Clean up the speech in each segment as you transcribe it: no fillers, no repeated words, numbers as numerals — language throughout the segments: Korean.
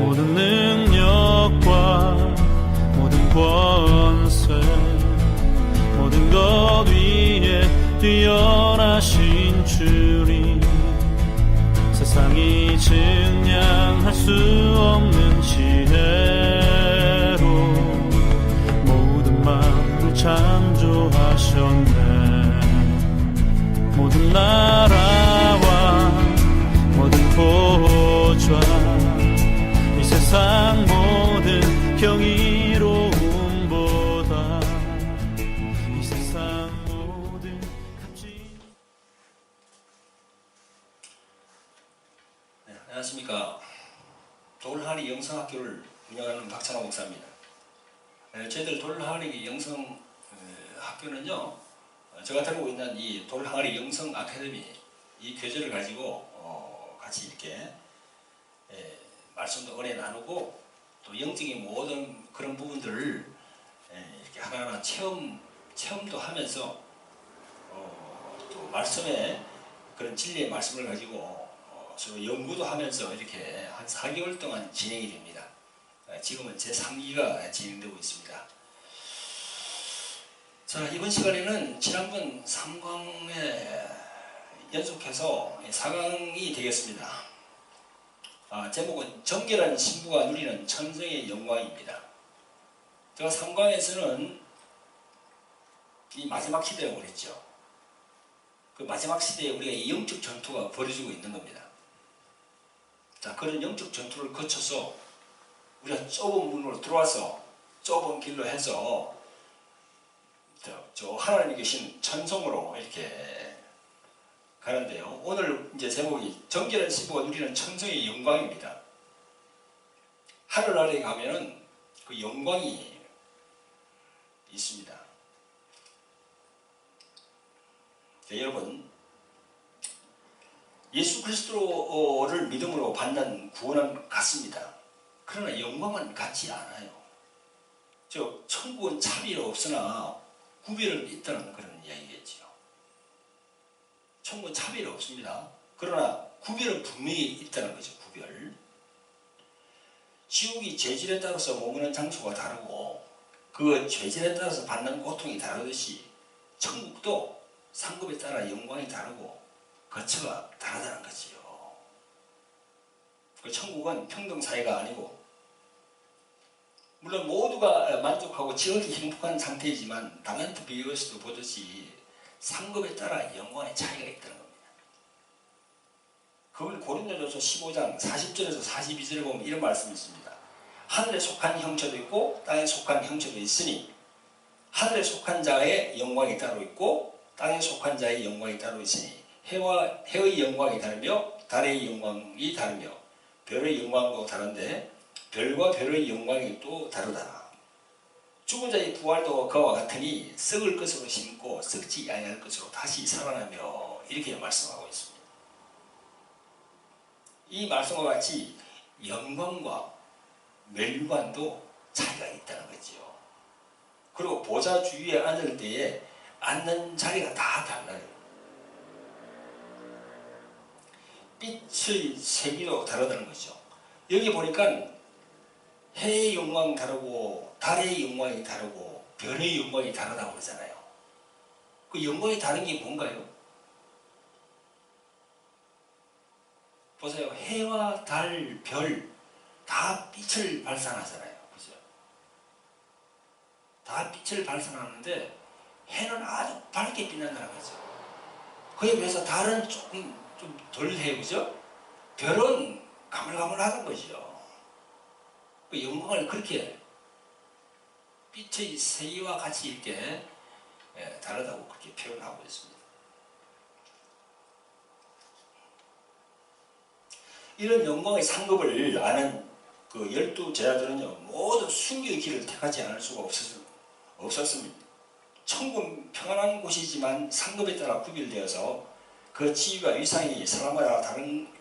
모든 능력과 모든 권세 모든 것 위에 뛰어나신 주님 세상이 증량할 수 없는 지혜로 모든 만물 창조하셨네. 모든 나라와 모든 보좌 이 세상 모든 경이로움보다 이 세상 모든 값진. 네, 안녕하십니까. 돌하리 영성학교를 운영하는 박찬호 목사입니다. 저희들 돌하리 영성 학교는요, 제가 다니고 있는 이 돌하리 영성 아카데미 이 교재를 가지고 같이 이렇게 말씀도 은혜 나누고 또 영적인 모든 그런 부분들을 이렇게 하나하나 체험도 하면서 또 말씀에 그런 진리의 말씀을 가지고 서로 연구도 하면서 이렇게 한 4개월 동안 진행이 됩니다. 지금은 제3기가 진행되고 있습니다. 자, 이번 시간에는 지난번 3강에 연속해서 4강이 되겠습니다. 제목은 정결한 신부가 누리는 천성의 영광입니다. 제가 3강에서는 이 마지막 시대라고 그랬죠. 그 마지막 시대에 우리가 이 영적 전투가 벌어지고 있는 겁니다. 자, 그런 영적 전투를 거쳐서 우리가 좁은 문으로 들어와서 좁은 길로 해서 저 하나님이 계신 천성으로 이렇게 가는데요. 오늘 이제 제목이 정결한 신부가 누리는 천성의 영광입니다. 하늘 아래에 가면은 그 영광이 있습니다. 자, 여러분, 예수 그리스도를 믿음으로 받는 구원은 같습니다. 그러나 영광은 같지 않아요. 천국은 차별이 없으나 구별은 있다는 그런 이야기겠지요. 천국은 차별이 없습니다. 그러나 구별은 분명히 있다는 거죠. 구별. 지옥이 죄질에 따라서 머무는 장소가 다르고 그 죄질에 따라서 받는 고통이 다르듯이 천국도 상급에 따라 영광이 다르고 거처가 다르다는 거지요. 그 천국은 평등사회가 아니고 물론 모두가 만족하고 지극히 행복한 상태이지만 다멘트 비유에서도 보듯이 상급에 따라 영광의 차이가 있다는 겁니다. 그걸 고린도전서 15장 40절에서 42절에 보면 이런 말씀이 있습니다. 하늘에 속한 형체도 있고 땅에 속한 형체도 있으니 하늘에 속한 자의 영광이 따로 있고 땅에 속한 자의 영광이 따로 있으니 해의 영광이 다르며 달의 영광이 다르며 별의 영광도 다른데 별과 별의 영광이 또 다르다. 죽은 자의 부활도 그와 같으니 썩을 것으로 심고 썩지 아니할 것으로 다시 살아나며 이렇게 말씀하고 있습니다. 이 말씀과 같이 영광과 멸관도 차이가 있다는 거지요. 그리고 보좌 주위에 앉을 때에 앉는 자리가 다 달라요. 빛의 색이도 다르다는 거죠. 여기 보니까 해의 영광이 다르고 달의 영광이 다르고 별의 영광이 다르다고 그러잖아요. 그 영광이 다른 게 뭔가요? 보세요. 해와 달, 별 다 빛을 발산하잖아요. 그죠? 다 빛을 발산하는데 해는 아주 밝게 빛난다는 거죠. 그에 비해서 달은 조금 좀 덜해요. 그죠? 별은 가물가물하던 거죠. 그 영광을 그렇게 빛의 세기와 같이 이렇게 다르다고 그렇게 표현하고 있습니다. 이런 영광의 상급을 아는 그 12제자들은요 모두 순교의 길을 택하지 않을 수가 없었습니다. 천국은 평안한 곳이지만 상급에 따라 구별되어서 그 지위와 위상이 사람마다 다른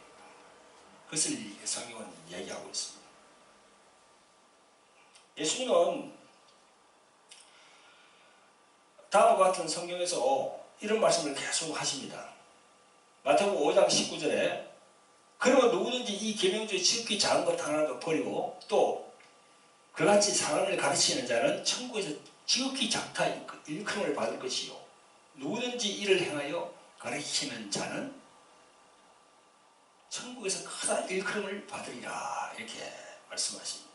것을 성경은 이야기하고 있습니다. 예수님은 다음과 같은 성경에서 이런 말씀을 계속 하십니다. 마태복음 5장 19절에 그러면 누구든지 이 계명 중에 지극히 작은 것 하나도 버리고 또 그같이 사람을 가르치는 자는 천국에서 지극히 작다 일컬음을 받을 것이요 누구든지 이를 행하여 가르치는 자는 천국에서 크다 일컬음을 받으리라 이렇게 말씀하십니다.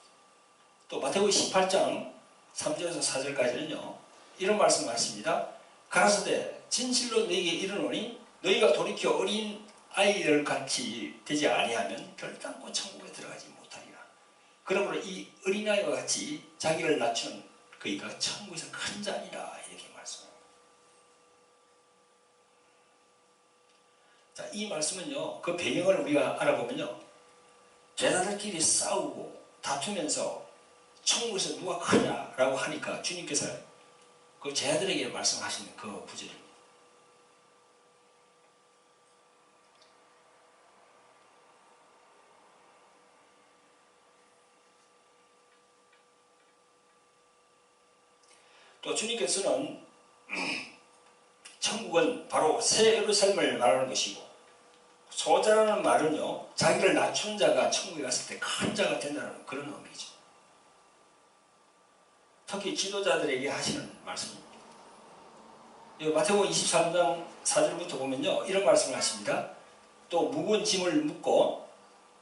또 마태복음 18장 3절에서 4절까지는요 이런 말씀을 하십니다. 가라사대 진실로 너희에게 이르노니 너희가 돌이켜 어린 아이들 같이 되지 아니하면 결단코 천국에 들어가지 못하리라. 그러므로 이 어린아이와 같이 자기를 낮추는 그이가 천국에서 큰 자니라 이렇게 말씀합니다. 자, 이 말씀은요 그 배경을 우리가 알아보면요 제자들끼리 싸우고 다투면서 천국에서 누가 크냐라고 하니까 주님께서 그 제자들에게 말씀하시는 그 구절입니다. 또 주님께서는 천국은 바로 새 예루살렘을 말하는 것이고 소자라는 말은요 자기를 낮춘 자가 천국에 갔을 때 큰 자가 된다는 그런 의미죠. 특히 지도자들에게 하시는 말씀입니다. 마태복음 23장 4절부터 보면요 이런 말씀을 하십니다. 또 무거운 짐을 묶고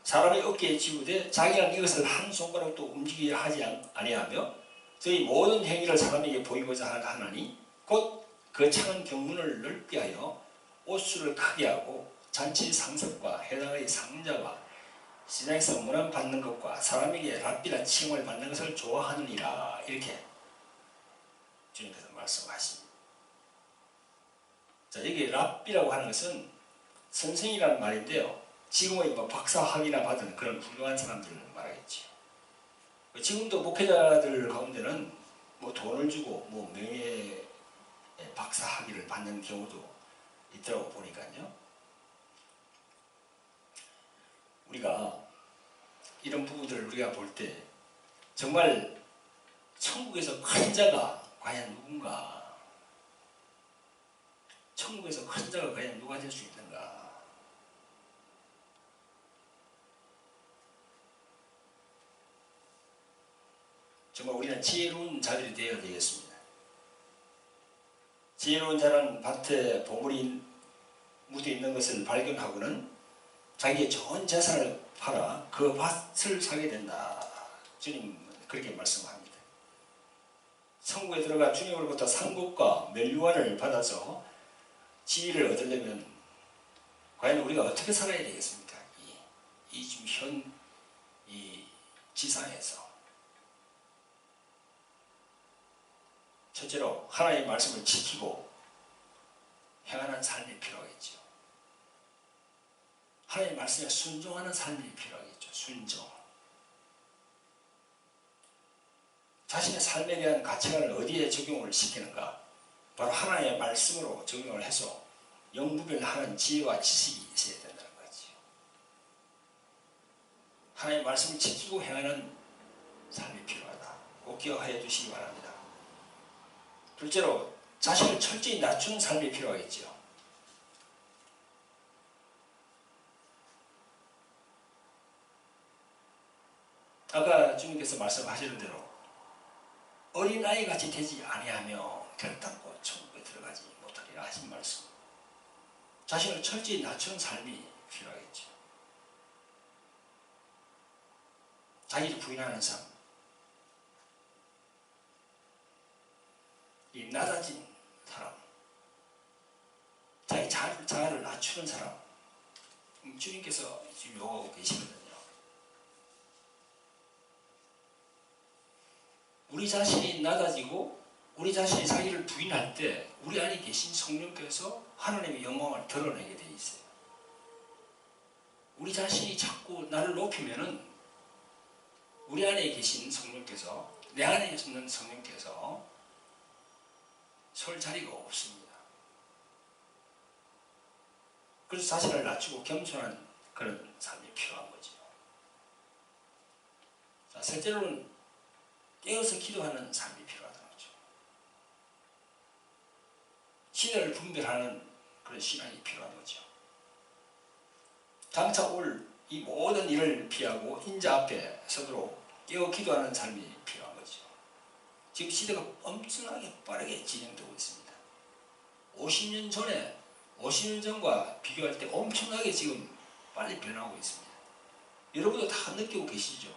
사람의 어깨에 지우되 자기는 이것을 한 손가락도 움직이게 하지 아니하며 저희 모든 행위를 사람에게 보이고자 하나니 곧 그 창은 경문을 넓게 하여 옷수를 크게 하고 잔치 상석과 해당의 상자와 시장에서 문안 받는 것과 사람에게 랍비라 칭을 받는 것을 좋아하느니라 이렇게 주님께서 말씀하십니다. 자, 여기 랍비라고 하는 것은 선생이라는 말인데요. 지금의 박사학위나 받은 그런 훌륭한 사람들을 말하겠죠. 지금도 목회자들 가운데는 돈을 주고 명예 박사 학위를 받는 경우도 있더라고 보니까요. 우리가 이런 부분들을 우리가 볼 때 정말 천국에서 큰 자가 과연 누군가? 천국에서 큰 자가 과연 누가 될 수 있는가? 정말 우리는 지혜로운 자들이 되어야 되겠습니다. 지혜로운 자는 밭에 보물이 묻어 있는 것을 발견하고는 자기의 좋은 재산을 팔아 그 밭을 사게 된다. 주님은 그렇게 말씀합니다. 천국에 들어가 주님으로부터 상급과 멸류관을 받아서 지위를 얻으려면 과연 우리가 어떻게 살아야 되겠습니까? 이 지상에서. 첫째로 하나님의 말씀을 지키고 행하는 삶이 필요하겠죠. 하나님의 말씀에 순종하는 삶이 필요하겠죠. 순종. 자신의 삶에 대한 가치관을 어디에 적용을 시키는가? 바로 하나님의 말씀으로 적용을 해서 영구별하는 지혜와 지식이 있어야 된다는 거죠. 하나님의 말씀을 지키고 행하는 삶이 필요하다. 꼭 기억하여 주시기 바랍니다. 둘째로 자신을 철저히 낮추는 삶이 필요하겠죠. 아까 주님께서 말씀하시는 대로 어린아이같이 되지 아니하며 결단코 천국에 들어가지 못하리라 하신 말씀. 자신을 철저히 낮추는 삶이 필요하겠죠. 자기를 부인하는 삶. 이 낮아진 사람, 자기 자아를 낮추는 사람, 주님께서 지금 요구하고 계시거든요. 우리 자신이 낮아지고 우리 자신이 자기를 부인할 때 우리 안에 계신 성령께서 하나님의 영광을 드러내게 돼 있어요. 우리 자신이 자꾸 나를 높이면은 우리 안에 계신 성령께서, 내 안에 있는 성령께서 설 자리가 없습니다. 그래서 자신을 낮추고 겸손한 그런 삶이 필요한 거죠. 자, 셋째로는 깨어서 기도하는 삶이 필요하다는 거죠. 신을 분별하는 그런 신앙이 필요한 거죠. 장차 올 이 모든 일을 피하고 인자 앞에 서도록 깨어 기도하는 삶이 필요한 거죠. 지금 시대가 엄청나게 빠르게 진행되고 있습니다. 50년 전과 비교할 때 엄청나게 지금 빨리 변하고 있습니다. 여러분도 다 느끼고 계시죠?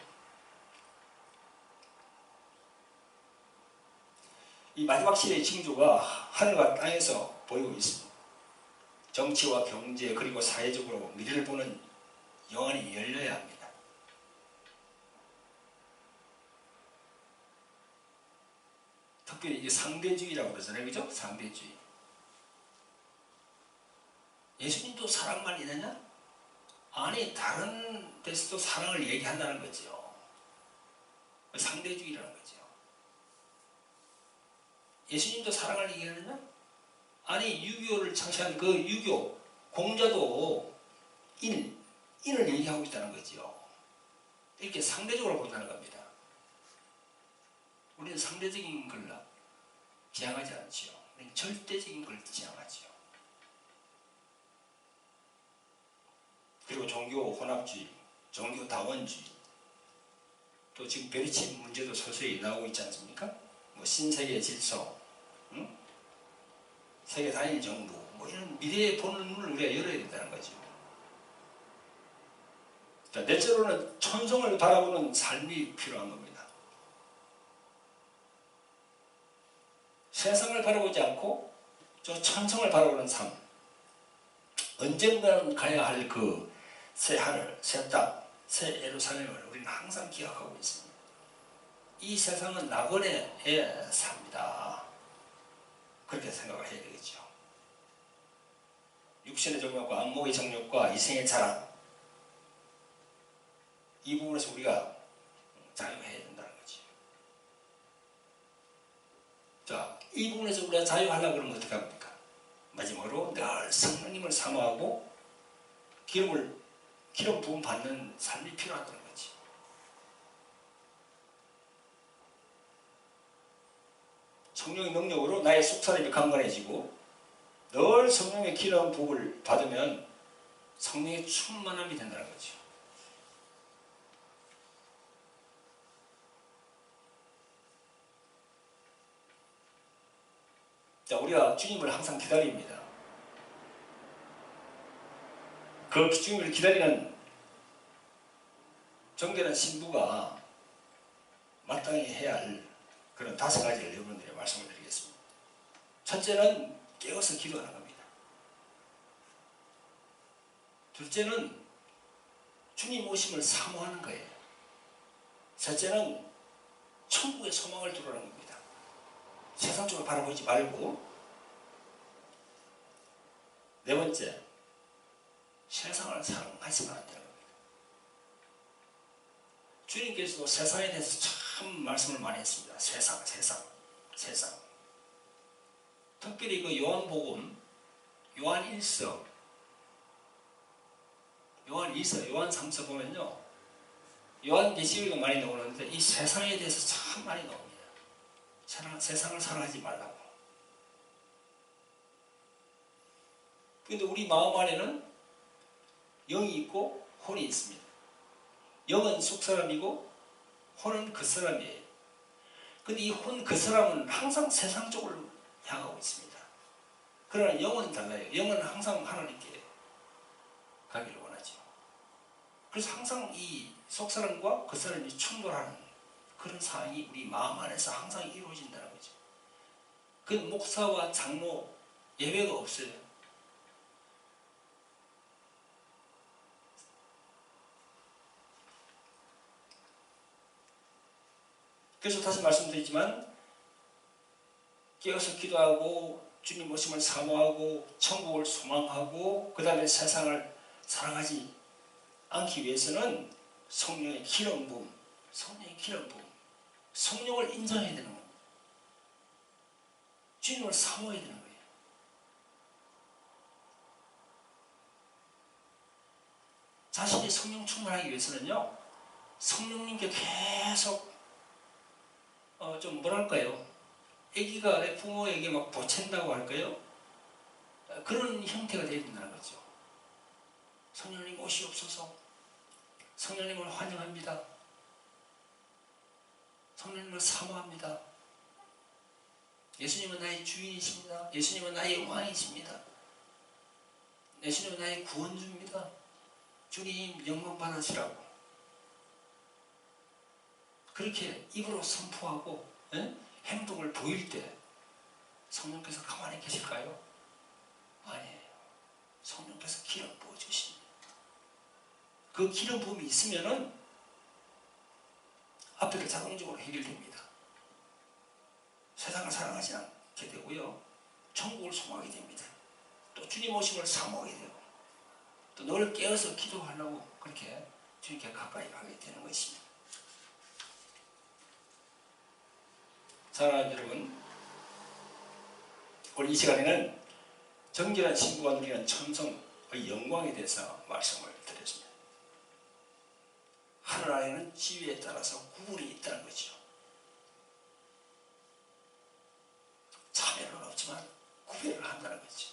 이 마지막 시대의 징조가 하늘과 땅에서 보이고 있습니다. 정치와 경제 그리고 사회적으로 미래를 보는 영안이 열려야 합니다. 특별히 이게 상대주의라고 그러잖아요. 그죠? 상대주의. 예수님도 사랑만 있느냐? 아니, 다른 데서도 사랑을 얘기한다는 거죠. 상대주의라는 거죠. 예수님도 사랑을 얘기하느냐? 아니, 유교를 창시한 그 유교 공자도 인을 얘기하고 있다는 거죠. 이렇게 상대적으로 본다는 겁니다. 우리는 상대적인 걸 지향하지 않지요. 우리는 절대적인 걸 지향하지요. 그리고 종교 혼합주의, 종교 다원주의, 또 지금 베리치 문제도 서서히 나오고 있지 않습니까? 뭐 신세계 질서, 세계 단일 정부, 뭐 이런 미래에 보는 눈을 우리가 열어야 된다는 거죠. 자, 넷째로는 천성을 바라보는 삶이 필요한 겁니다. 세상을 바라보지 않고 저 천성을 바라보는 삶. 언젠가는 가야 할 그 새 하늘, 새 땅, 새 예루살렘을 우리는 항상 기억하고 있습니다. 이 세상은 나그네에 삽니다. 그렇게 생각을 해야 되겠죠. 육신의 정욕과 안목의 정욕과 이생의 자랑, 이 부분에서 우리가 자유해야 된다는 거지. 자, 이 부분에서 우리가 자유하려고 그러면 어떻게 합니까? 마지막으로 늘 성령님을 사모하고 기름 부음 받는 삶이 필요하다는 거지. 성령의 능력으로 나의 속사람이 강건해지고 늘 성령의 기름 부음을 받으면 성령의 충만함이 된다는 거죠. 자, 우리가 주님을 항상 기다립니다. 그 주님을 기다리는 정결한 신부가 마땅히 해야 할 그런 5가지를 여러분들에게 말씀을 드리겠습니다. 첫째는 깨어서 기도하는 겁니다. 둘째는 주님 오심을 사모하는 거예요. 셋째는 천국의 소망을 두라는 겁니다. 세상 쪽을 바라보지 말고. 네 번째, 세상을 사랑하시면 안 되는 겁니다. 주님께서도 세상에 대해서 참 말씀을 많이 했습니다. 세상. 특별히 그 요한복음, 요한 1서, 요한 2서, 요한 3서 보면요, 요한계시록이 많이 나오는데 이 세상에 대해서 참 많이 나옵니다. 세상을 사랑하지 말라고. 그런데 우리 마음 안에는 영이 있고 혼이 있습니다. 영은 속사람이고 혼은 겉사람이에요. 그런데 이 혼 겉사람은 항상 세상 쪽으로 향하고 있습니다. 그러나 영은 달라요. 영은 항상 하나님께 가기를 원하죠. 그래서 항상 이 속사람과 겉사람이 충돌하는 그런 상황이 우리 마음 안에서 항상 이루어진다는 거죠. 그 목사와 장로 예외가 없어요. 그래서 다시 말씀드리지만 깨어서 기도하고 주님 오심을 사모하고 천국을 소망하고 그 다음에 세상을 사랑하지 않기 위해서는 성령의 기름 부음, 성령을 인정해야 되는 겁니다. 주님을 사모해야 되는 거예요. 자신이 성령 충만하기 위해서는요, 성령님께 계속 좀 뭐랄까요, 아기가 부모에게 막 보챈다고 할까요? 그런 형태가 되어야 된다는 거죠. 성령님 오시옵소서, 성령님을 환영합니다. 성령님을 사모합니다. 예수님은 나의 주인이십니다. 예수님은 나의 왕이십니다. 예수님은 나의 구원주입니다. 주님 영광 받으시라고 그렇게 입으로 선포하고 행동을 보일 때 성령께서 가만히 계실까요? 아니에요. 성령께서 기름 부어주십니다. 그 기름 부음이 있으면은 앞에가 자동적으로 해결됩니다. 세상을 사랑하지 않게 되고요. 천국을 소망하게 됩니다. 또 주님 오심을 사모하게 되고 또 너를 깨어서 기도하려고 그렇게 주님께 가까이 가게 되는 것입니다. 사랑하는 여러분, 오늘 이 시간에는 정결한 신부가 누리는 천성의 영광에 대해서 말씀을 드렸습니다. 하늘 아래는 지위에 따라서 구분이 있다는 거죠. 차별은 없지만 구별을 한다는 거죠.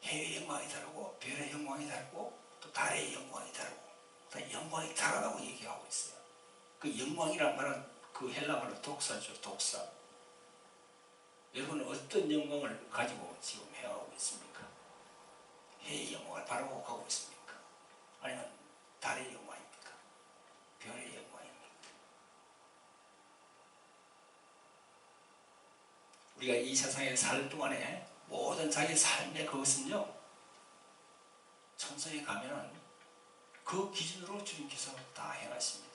해의 영광이 다르고 별의 영광이 다르고 또 달의 영광이 다르고 또 영광이 다르다고 얘기하고 있어요. 그 영광이란 말은 그 헬라말로 독사죠. 독사. 여러분은 어떤 영광을 가지고 지금 해가고 있습니까? 해의 영광을 바라보고 가고 있습니까? 아니면 달의 영광입니까? 별의 영광입니까? 우리가 이 세상에 살 동안에 모든 자기 삶의 그것은요, 천성에 가면은 그 기준으로 주님께서 다 행하십니다.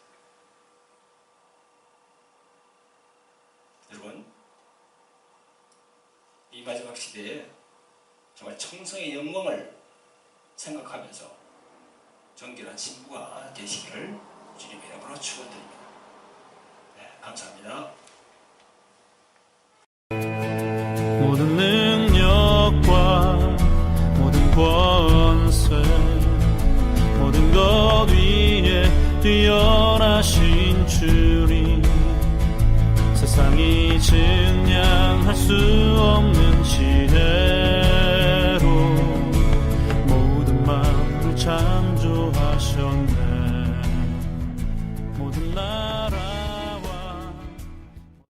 여러분, 이 마지막 시대에 정말 천성의 영광을 생각하면서 정결한 신부가 되시기를 주님의 이름으로 축원드립니다. 네, 감사합니다. 모든 능력과 모든 권세 모든 것 위에 뛰어나신 주님 세상이 증량할 수 없는 지혜